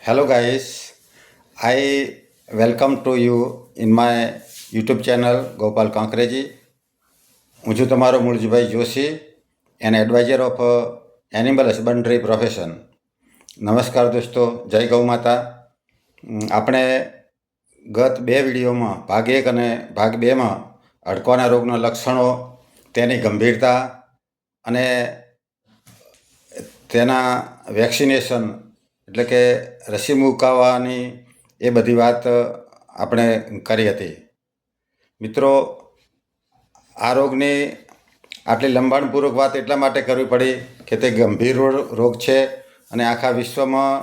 Hello guys, I welcome to you in my YouTube channel Gopal Kankreji. હું છું તમારો Muljibhai Joshi, an adviser of animal husbandry profession. નમસ્કાર દોસ્તો, જય ગૌ માતા. આપણે ગત બે વિડીયોમાં ભાગ 1 અને ભાગ 2માં હાડકાના રોગના લક્ષણો, તેની ગંભીરતા અને તેના વેક્સિનેશન એટલે કે રસી મૂકાવવાની એ બધી વાત આપણે કરી હતી. મિત્રો, આ રોગની આટલી લંબાણપૂર્વક વાત એટલા માટે કરવી પડી કે તે ગંભીર રોગ છે અને આખા વિશ્વમાં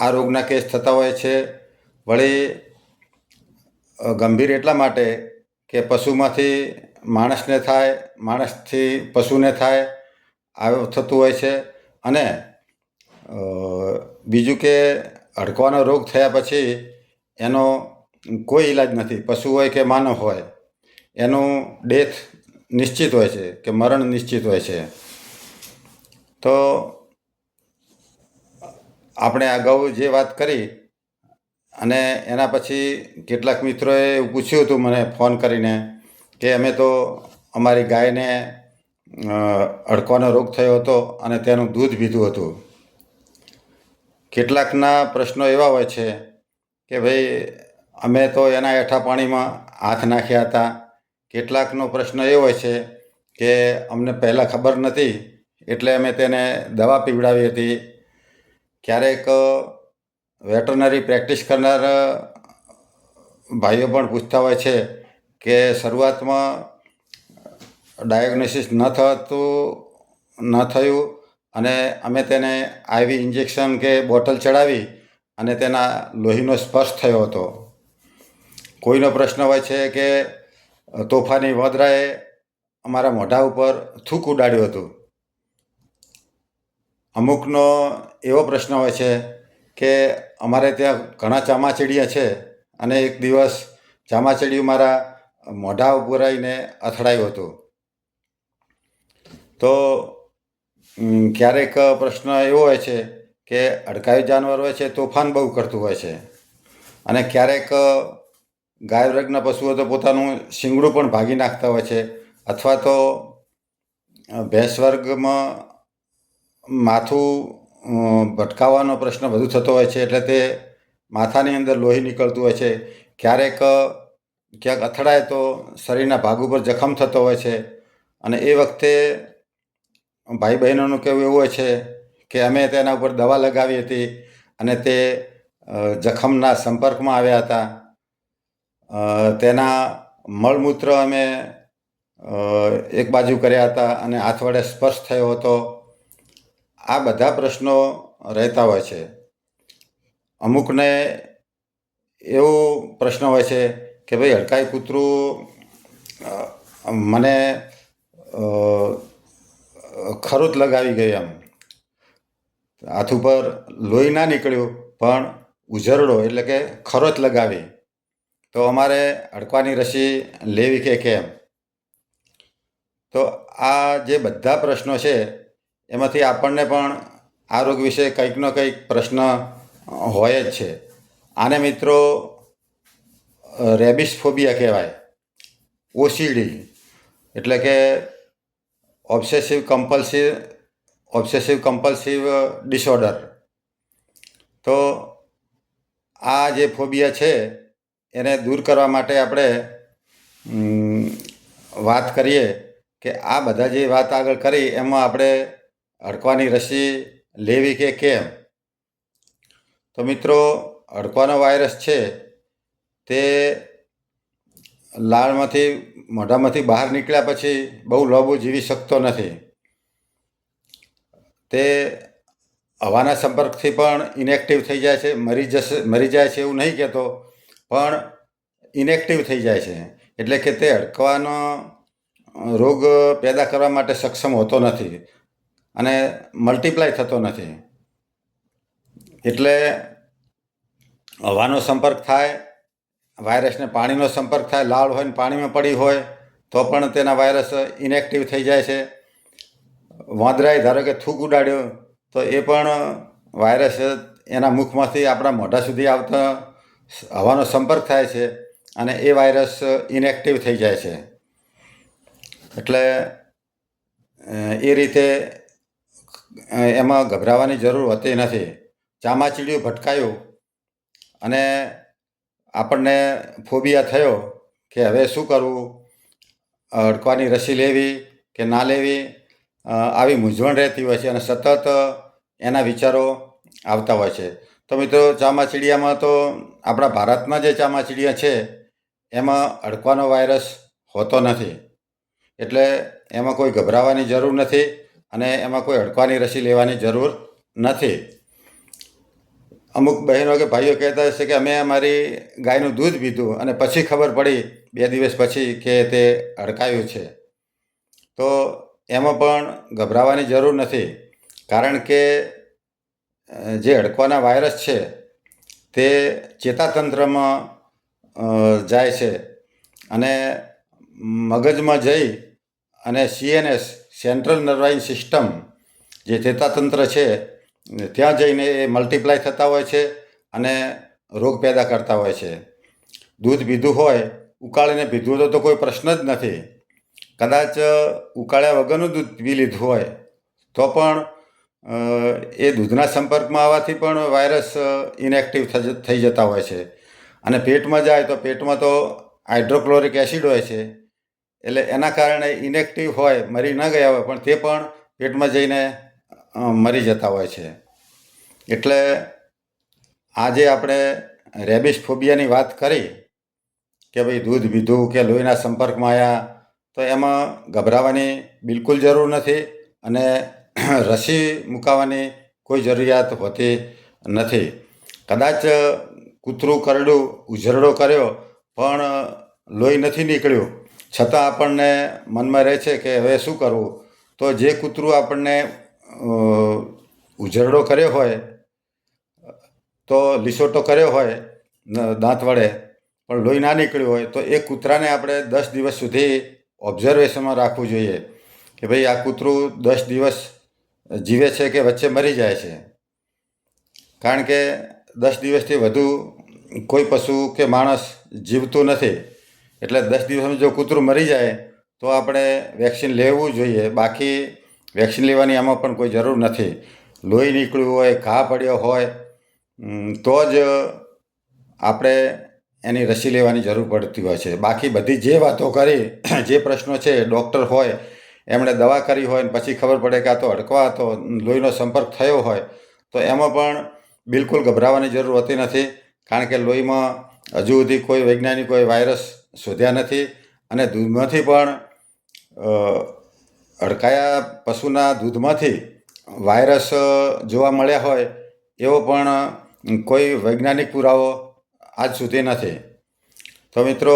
આ રોગના કેસ થતા હોય છે. વળી ગંભીર એટલા માટે કે પશુમાંથી માણસને થાય, માણસથી પશુને થાય, આવું થતું હોય છે. અને બીજું કે હાડકાનો રોગ થયા પછી એનો કોઈ ઈલાજ નથી. પશુ હોય કે માનવ હોય, એનું ડેથ નિશ્ચિત હોય છે કે મરણ નિશ્ચિત હોય છે. તો આપણે અગાઉ જે વાત કરી અને એના પછી કેટલાક મિત્રોએ એવું પૂછ્યું હતું મને ફોન કરીને કે અમે તો અમારી ગાયને હાડકાનો રોગ થયો હતો અને તેનું દૂધ પીધું હતું. કેટલાકના પ્રશ્નો એવા હોય છે કે ભાઈ અમે તો એના હેઠા પાણીમાં હાથ નાખ્યા હતા. કેટલાકનો પ્રશ્ન એ હોય છે કે અમને પહેલાં ખબર નથી એટલે અમે તેને દવા પીવડાવી હતી. ક્યારેક વેટરનરી પ્રેક્ટિસ કરનાર ભાઈઓ પણ પૂછતા હોય છે કે શરૂઆતમાં ડાયગ્નોસિસ ન થયું અને અમે તેને આઈવી ઇન્જેક્શન કે બોટલ ચડાવી અને તેના લોહીનો સ્પર્શ થયો હતો. કોઈનો પ્રશ્ન હોય છે કે તોફાની વાંદરાએ અમારા મોઢા ઉપર થૂક ઉડાડ્યું હતું. અમુકનો એવો પ્રશ્ન હોય છે કે અમારે ત્યાં ઘણા ચામાચીડિયા છે અને એક દિવસ ચામાચીડિયું મારા મોઢા ઉપર આવીને અથડાયું હતું. તો ક્યારેક પ્રશ્ન એવો હોય છે કે અડકાયું જાનવર હોય છે તોફાન બહુ કરતું હોય છે અને ક્યારેક ગાય વર્ગના પશુઓ તો પોતાનું શિંગડું પણ ભાગી નાખતા હોય છે, અથવા તો ભેંસ વર્ગમાં માથું ભટકાવાનો પ્રશ્ન વધુ થતો હોય છે એટલે તે માથાની અંદર લોહી નીકળતું હોય છે. ક્યારેક ક્યાંક અથડાય તો શરીરના ભાગ ઉપર જખમ થતો હોય છે અને એ વખતે ભાઈ બહેનોનું કહેવું એવું હોય છે કે અમે તેના ઉપર દવા લગાવી હતી અને તે જખમના સંપર્કમાં આવ્યા હતા. તેના મળમૂત્ર અમે એક બાજુ કર્યા હતા અને હાથ વડે સ્પર્શ થયો હતો. આ બધા પ્રશ્નો રહેતા હોય છે. અમુકને એવો પ્રશ્ન હોય છે કે ભાઈ હડકાઈ કૂતરું મને ખરોચ લગાવી ગઈ, એમ હાથ ઉપર લોહી ના નીકળ્યું પણ ઉઝરડો એટલે કે ખરોચ લગાવી, તો અમારે હાડકાની રસી લેવી કે કેમ? તો આ જે બધા પ્રશ્નો છે એમાંથી આપણને પણ આ રોગ વિશે કંઈકનો કંઈક પ્રશ્ન હોય જ છે. આને મિત્રો રેબિસ ફોબિયા કહેવાય. ઓસીડી એટલે કે ઓબ્સેસિવ કમ્પલ્સિવ ડિસઓર્ડર. તો આ જે ફોબિયા છે એને દૂર કરવા માટે આપણે વાત કરીએ કે આ બધા જે વાત આગળ કરી એમાં આપણે હાડકાની રસી લેવી કે કેમ? તો મિત્રો, હાડકાનો વાયરસ છે તે લાળમાંથી મોઢામાંથી બહાર નીકળ્યા પછી બહુ લાંબુ જીવી શકતો નથી. તે હવાના સંપર્કથી પણ ઇનેક્ટિવ થઈ જાય છે. મરી જાય છે એવું નહીં કહેતો, પણ ઇનેક્ટિવ થઈ જાય છે. એટલે કે તે હાડકાનો રોગ પેદા કરવા માટે સક્ષમ હોતો નથી અને મલ્ટીપ્લાય થતો નથી. એટલે હવાનો સંપર્ક થાય, વાયરસને પાણીનો સંપર્ક થાય, લાળ હોય ને પાણીમાં પડી હોય તો પણ તેના વાયરસ ઇનેક્ટિવ થઈ જાય છે. વાંદરાએ ધારો કે થૂક ઉડાડ્યો તો એ પણ વાયરસ એના મુખમાંથી આપણા મોઢા સુધી આવતો હવાનો સંપર્ક થાય છે અને એ વાયરસ ઇનેક્ટિવ થઈ જાય છે. એટલે એ રીતે એમાં ગભરાવાની જરૂર હોતી નથી. ચામાચીડિયું ભટકાયું અને આપણને ફોબિયા થયો કે હવે શું કરવું, અડકવાની રસી લેવી કે ના લેવી, આવી મૂંઝવણ રહેતી હોય છે અને સતત એના વિચારો આવતા હોય છે. તો મિત્રો, ચામાચીડિયામાં તો આપણા ભારતના જે ચામાચીડિયા છે એમાં અડકવાનો વાયરસ હોતો નથી. એટલે એમાં કોઈ ગભરાવાની જરૂર નથી અને એમાં કોઈ અડકવાની રસી લેવાની જરૂર નથી. અમુક બહેનો કે ભાઈઓ કહેતા હશે કે અમે અમારી ગાયનું દૂધ પીધું અને પછી ખબર પડી 2 દિવસ પછી કે તે અડકાયું છે. તો એમાં પણ ગભરાવાની જરૂર નથી, કારણ કે જે અડકવાના વાયરસ છે તે ચેતાતંત્રમાં જાય છે અને મગજમાં જઈ અને CNS સેન્ટ્રલ નર્વાઇન સિસ્ટમ જે ચેતાતંત્ર છે ત્યાં જઈને એ મલ્ટીપ્લાય થતા હોય છે અને રોગ પેદા કરતા હોય છે. દૂધ પીધું હોય, ઉકાળીને પીધું તો કોઈ પ્રશ્ન જ નથી. કદાચ ઉકાળ્યા વગરનું દૂધ પી લીધું હોય તો પણ એ દૂધના સંપર્કમાં આવવાથી પણ વાયરસ ઇનેક્ટિવ થઈ જતા હોય છે. અને પેટમાં જાય તો પેટમાં તો હાઇડ્રોક્લોરિક એસિડ હોય છે, એટલે એના કારણે ઇનેક્ટિવ હોય, મરી ન ગયા હોય, પણ તે પણ પેટમાં જઈને મરી જતા હોય છે. એટલે આજે આપણે રેબિસ ફોબિયાની વાત કરી કે ભાઈ દૂધ પીધું કે લોહીના સંપર્કમાં આવ્યા, તો એમાં ગભરાવાની બિલકુલ જરૂર નથી અને રસી મુકાવવાની કોઈ જરૂરિયાત હોતી નથી. કદાચ કૂતરું કરડું, ઉઝરડો કર્યો પણ લોહી નથી નીકળ્યું, છતાં આપણને મનમાં રહે છે કે હવે શું કરવું. તો જે કૂતરું આપણને ઉઝરડો કર્યો હોય, તો લીસોટો કર્યો હોય દાંત વડે, પણ લોહી ના નીકળ્યું હોય, તો એ કૂતરાને આપણે 10 દિવસ સુધી ઓબ્ઝર્વેશનમાં રાખવું જોઈએ કે ભાઈ આ કૂતરું 10 દિવસ જીવે છે કે વચ્ચે મરી જાય છે. કારણ કે 10 દિવસથી વધુ કોઈ પશુ કે માણસ જીવતું નથી. એટલે 10 દિવસમાં જો કૂતરું મરી જાય તો આપણે વેક્સિન લેવું જોઈએ. બાકી વેક્સિન લેવાની આમાં પણ કોઈ જરૂર નથી. લોહી નીકળ્યું હોય, ઘા પડ્યો હોય તો જ આપણે એની રસી લેવાની જરૂર પડતી હોય છે. બાકી બધી જે વાતો કરી, જે પ્રશ્નો છે, ડૉક્ટર હોય એમણે દવા કરી હોય ને પછી ખબર પડે કે આ તો અડકવા હતો, લોહીનો સંપર્ક થયો હોય, તો એમાં પણ બિલકુલ ગભરાવાની જરૂર હોતી નથી. કારણ કે લોહીમાં હજુ સુધી કોઈ વૈજ્ઞાનિકોએ વાયરસ શોધ્યા નથી અને દૂધમાંથી પણ અડકાયા પશુના દૂધમાંથી વાયરસ જોવા મળ્યા હોય એવો પણ કોઈ વૈજ્ઞાનિક પુરાવો આજ સુધી નથી. તો મિત્રો,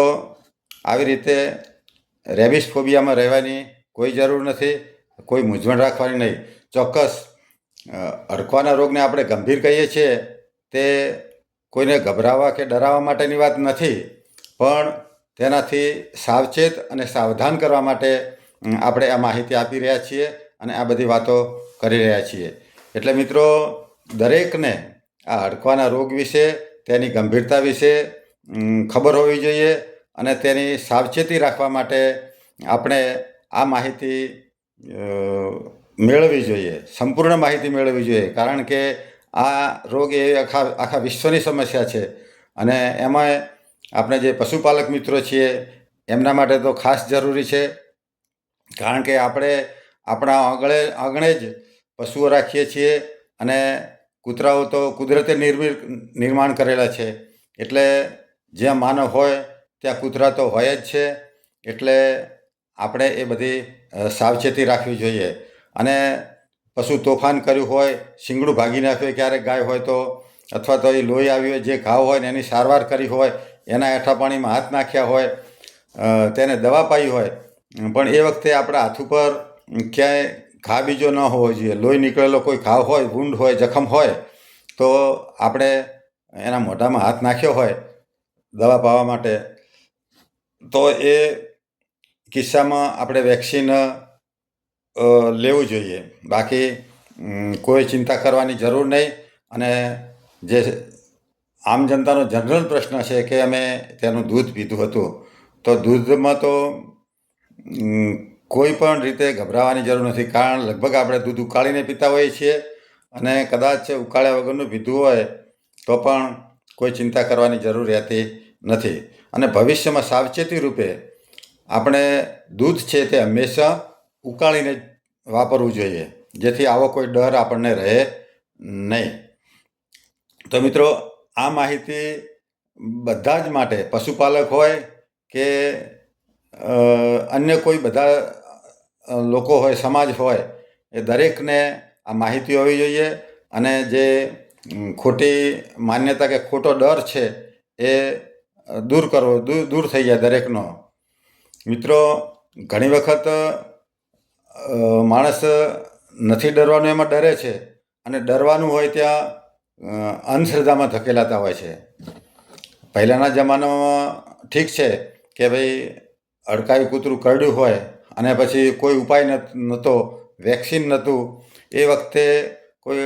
આવી રીતે રેબિસ ફોબિયામાં રહેવાની કોઈ જરૂર નથી, કોઈ મૂંઝવણ રાખવાની નહીં. ચોક્કસ અડકવાના રોગને આપણે ગંભીર કહીએ છીએ તે કોઈને ગભરાવા કે ડરાવવા માટેની વાત નથી, પણ તેનાથી સાવચેત અને સાવધાન કરવા માટે આપણે આ માહિતી આપી રહ્યા છીએ અને આ બધી વાતો કરી રહ્યા છીએ. એટલે મિત્રો, દરેકને આ અડકવાના રોગ વિશે, તેની ગંભીરતા વિશે ખબર હોવી જોઈએ અને તેની સાવચેતી રાખવા માટે આપણે આ માહિતી મેળવવી જોઈએ, સંપૂર્ણ માહિતી મેળવવી જોઈએ. કારણ કે આ રોગ એ આખા વિશ્વની સમસ્યા છે અને એમાં આપણે જે પશુપાલક મિત્રો છીએ એમના માટે તો ખાસ જરૂરી છે. કારણ કે આપણે આપણા આંગણે જ પશુઓ રાખીએ છીએ અને કૂતરાઓ તો કુદરતે નિર્માણ કરેલા છે. એટલે જ્યાં માનવ હોય ત્યાં કૂતરા તો હોય જ છે. એટલે આપણે એ બધી સાવચેતી રાખવી જોઈએ. અને પશુ તોફાન કર્યું હોય, શિંગડું ભાગી નાખ્યું ક્યારેક ગાય હોય તો, અથવા તો એ લોહી આવ્યું હોય, જે ઘાવ હોય ને એની સારવાર કરી હોય, એના હેઠા પાણીમાં હાથ નાખ્યા હોય, તેને દવા પાઈ હોય, પણ એ વખતે આપણા હાથ ઉપર ક્યાંય ઘા બીજો ન હોવો જોઈએ. લોહી નીકળેલો કોઈ ઘાવ હોય, વૂંડ હોય, જખમ હોય, તો આપણે એના મોઢામાં હાથ નાખ્યો હોય દવા પાવા માટે, તો એ કિસ્સામાં આપણે વેક્સિન લેવું જોઈએ. બાકી કોઈ ચિંતા કરવાની જરૂર નહીં અને જે આમ જનતાનો જનરલ પ્રશ્ન છે કે અમે તેનું દૂધ પીધું હતું, તો દૂધમાં તો કોઈ પણ રીતે ગભરાવાની જરૂર નથી, કારણ લગભગ આપણે દૂધ ઉકાળીને પીતા હોઈએ છીએ, અને કદાચ ઉકાળ્યા વગરનું પીધું હોય તો પણ કોઈ ચિંતા કરવાની જરૂર રહેતી નથી. અને ભવિષ્યમાં સાવચેતી રૂપે આપણે દૂધ છે તે હંમેશા ઉકાળીને જ વાપરવું જોઈએ, જેથી આવો કોઈ ડર આપણને રહે નહીં. તો મિત્રો, આ માહિતી બધા જ માટે, પશુપાલક હોય કે અન્ય કોઈ બધા લોકો હોય, સમાજ હોય, એ દરેકને આ માહિતી હોવી જોઈએ. અને જે ખોટી માન્યતા કે ખોટો ડર છે એ દૂર થઈ જાય દરેકનો. મિત્રો, ઘણી વખત માણસ નથી ડરવાનું એમાં ડરે છે, અને ડરવાનું હોય ત્યાં અંધશ્રદ્ધામાં ધકેલાતા હોય છે. પહેલાંના જમાનામાં ઠીક છે કે ભાઈ અડકાયું કૂતરું કરડ્યું હોય અને પછી કોઈ ઉપાય નહોતો, વેક્સિન નહોતું, એ વખતે કોઈ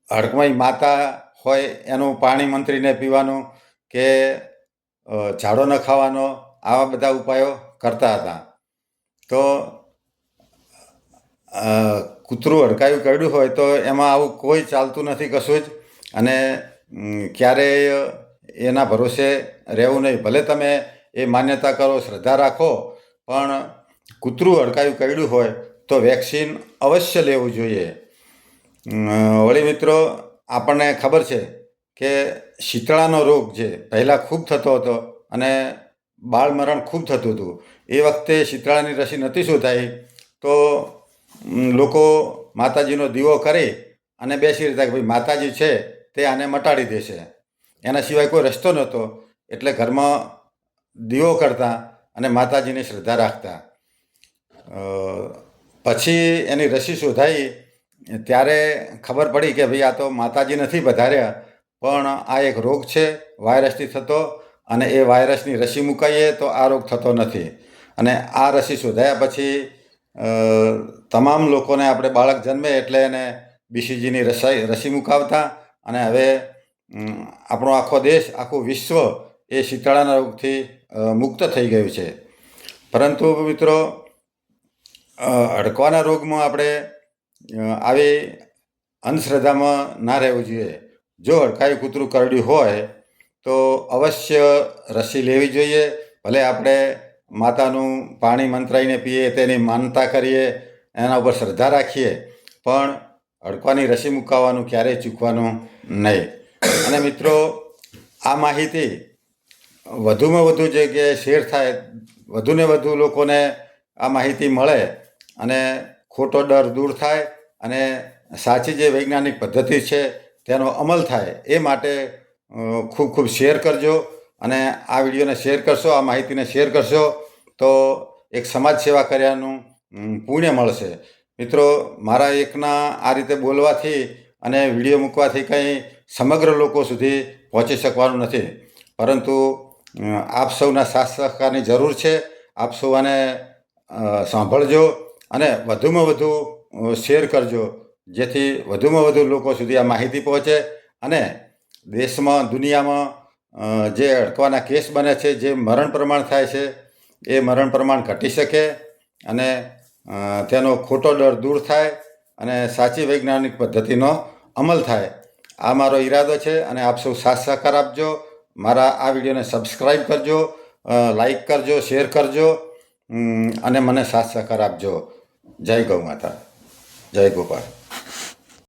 હડકમાઈ માતા હોય એનું પાણી મંત્રીને પીવાનું કે ઝાડો ન ખાવાનો, આવા બધા ઉપાયો કરતા હતા. તો કૂતરું હડકાયું કરડ્યું હોય તો એમાં આવું કોઈ ચાલતું નથી કશું જ. અને ક્યારેય એના ભરોસે રહેવું નહીં. ભલે તમે એ માન્યતા કરો, શ્રદ્ધા રાખો, પણ કૂતરું હડકાયું કરડ્યું હોય તો વેક્સિન અવશ્ય લેવું જોઈએ. વળી મિત્રો, આપણને ખબર છે કે શીતળાનો રોગ જે પહેલાં ખૂબ થતો હતો અને બાળ મરણ ખૂબ થતું હતું, એ વખતે શીતળાની રસી નહોતી શોધાઈ, તો લોકો માતાજીનો દીવો કરી અને બેસી રહેતા કે ભાઈ માતાજી છે તે આને મટાડી દેશે. એના સિવાય કોઈ રસ્તો નહોતો, એટલે ઘરમાં દીવો કરતા અને માતાજીની શ્રદ્ધા રાખતા. પછી એની રસી શોધાઈ ત્યારે ખબર પડી કે ભાઈ આ તો માતાજી નથી પધાર્યા, પણ આ એક રોગ છે વાયરસથી થતો, અને એ વાયરસની રસી મુકાઈએ તો આ રોગ થતો નથી. અને આ રસી શોધાયા પછી તમામ લોકોને આપણે બાળક જન્મે એટલે એને BCGની રસી મુકાવતા, અને હવે આપણો આખો દેશ, આખું વિશ્વ એ શીતળાના રોગથી મુક્ત થઈ ગયું છે. પરંતુ મિત્રો, હડકવાના રોગમાં આપણે આવી અંધશ્રદ્ધામાં ના રહેવું જોઈએ. જો હડકાયું કૂતરું કરડ્યું હોય તો અવશ્ય રસી લેવી જોઈએ. ભલે આપણે માતાનું પાણી મંત્રાઈને પીએ, તેની માનતા કરીએ, એના ઉપર શ્રદ્ધા રાખીએ, પણ હડકવાની રસી મુકાવવાનું ક્યારેય ચૂકવાનું નહીં. અને મિત્રો, આ માહિતી વધુમાં વધુ જગ્યાએ શેર થાય, વધુને વધુ લોકોને આ માહિતી મળે અને ખોટો ડર દૂર થાય અને સાચી જે વૈજ્ઞાનિક પદ્ધતિ છે તેનો અમલ થાય, એ માટે ખૂબ ખૂબ શેર કરજો. અને આ વિડીયોને શેર કરશો, આ માહિતીને શેર કરશો તો એક સમાજ સેવા કર્યાનું પુણ્ય મળશે. મિત્રો, મારા એકના આ રીતે બોલવાથી અને વિડીયો મૂકવાથી કંઈ સમગ્ર લોકો સુધી પહોંચી શકવાનું નથી, પરંતુ આપ સૌના સાથ સહકારની જરૂર છે. આપ સૌ આને સાંભળજો અને વધુમાં વધુ શેર કરજો, જેથી વધુમાં વધુ લોકો સુધી આ માહિતી પહોંચે અને દેશમાં, દુનિયામાં જે હડકવાના કેસ બને છે, જે મરણ પ્રમાણ થાય છે, એ મરણ પ્રમાણ ઘટી શકે અને તેનો ખોટો ડર દૂર થાય અને સાચી વૈજ્ઞાનિક પદ્ધતિનો અમલ થાય. આ મારો ઈરાદો છે અને આપ સૌ સાથ સહકાર આપજો. મારા આ વિડીયોને સબસ્ક્રાઈબ કરજો, લાઈક કરજો, શેર કરજો અને મને સાથ સહકાર આપજો. જય ગૌ માતા, જય ગોપાલ.